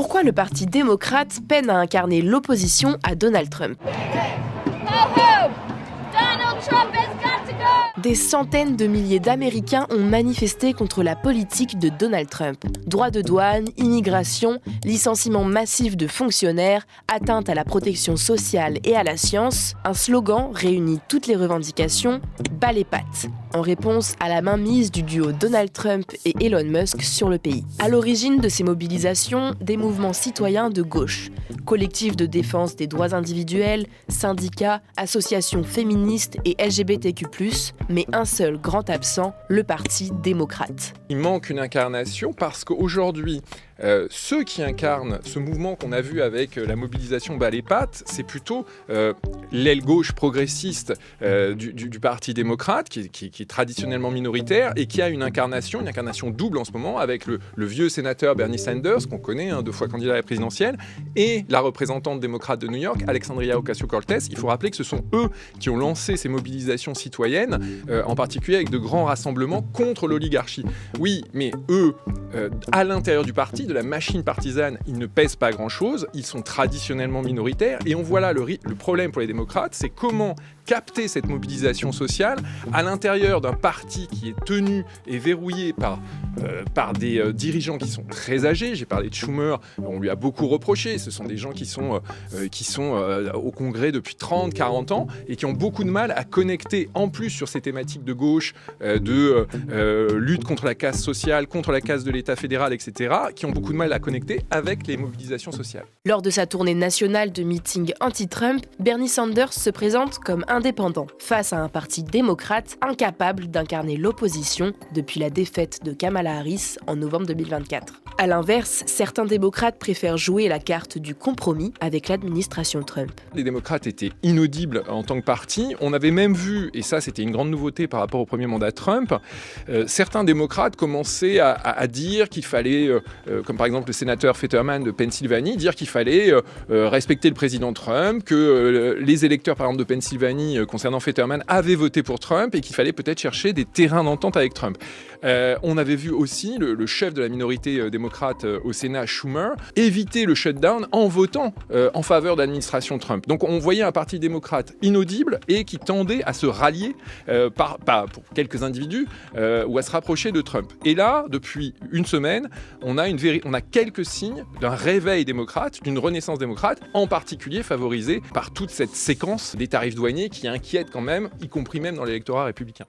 Pourquoi le Parti démocrate peine à incarner l'opposition à Donald Trump ? Des centaines de milliers d'Américains ont manifesté contre la politique de Donald Trump. Droits de douane, immigration, licenciement massif de fonctionnaires, atteinte à la protection sociale et à la science, un slogan réunit toutes les revendications, bas les pattes, en réponse à la mainmise du duo Donald Trump et Elon Musk sur le pays. À l'origine de ces mobilisations, des mouvements citoyens de gauche, collectifs de défense des droits individuels, syndicats, associations féministes et LGBTQ+, mais un seul grand absent, le Parti démocrate. Il manque une incarnation parce qu'aujourd'hui, ceux qui incarnent ce mouvement qu'on a vu avec la mobilisation bas les pattes, c'est plutôt l'aile gauche progressiste du Parti démocrate, qui est traditionnellement minoritaire et qui a une incarnation double en ce moment avec le vieux sénateur Bernie Sanders, qu'on connaît, 2 fois candidat à la présidentielle, et la représentante démocrate de New York, Alexandria Ocasio-Cortez. Il faut rappeler que ce sont eux qui ont lancé ces mobilisations citoyennes, en particulier avec de grands rassemblements contre l'oligarchie. Oui, mais eux, à l'intérieur du parti, de la machine partisane, ils ne pèsent pas grand-chose, ils sont traditionnellement minoritaires, et on voit là le problème pour les démocrates, c'est comment capter cette mobilisation sociale à l'intérieur d'un parti qui est tenu et verrouillé par des dirigeants qui sont très âgés. J'ai parlé de Schumer, on lui a beaucoup reproché, ce sont des gens qui sont au Congrès depuis 30, 40 ans et qui ont beaucoup de mal à connecter, en plus sur ces thématiques de gauche, de lutte contre la casse sociale, contre la casse de l'État fédéral, etc., qui ont beaucoup de mal à connecter avec les mobilisations sociales. Lors de sa tournée nationale de meetings anti-Trump, Bernie Sanders se présente comme indépendant, face à un parti démocrate incapable d'incarner l'opposition depuis la défaite de Kamala Harris en novembre 2024. À l'inverse, certains démocrates préfèrent jouer la carte du compromis avec l'administration Trump. Les démocrates étaient inaudibles en tant que parti. On avait même vu, et ça c'était une grande nouveauté par rapport au premier mandat Trump, certains démocrates commençaient à dire qu'il fallait, comme par exemple le sénateur Fetterman de Pennsylvanie, dire qu'il fallait respecter le président Trump, que les électeurs par exemple de Pennsylvanie concernant Fetterman avaient voté pour Trump et qu'il fallait peut-être chercher des terrains d'entente avec Trump. On avait vu aussi le chef de la minorité démocrate au Sénat, Schumer, éviter le shutdown en votant en faveur de l'administration Trump. Donc on voyait un parti démocrate inaudible et qui tendait à se rallier, pour quelques individus, ou à se rapprocher de Trump. Et là, depuis une semaine, on a quelques signes d'un réveil démocrate, d'une renaissance démocrate, en particulier favorisée par toute cette séquence des tarifs douaniers qui inquiète quand même, y compris même dans l'électorat républicain.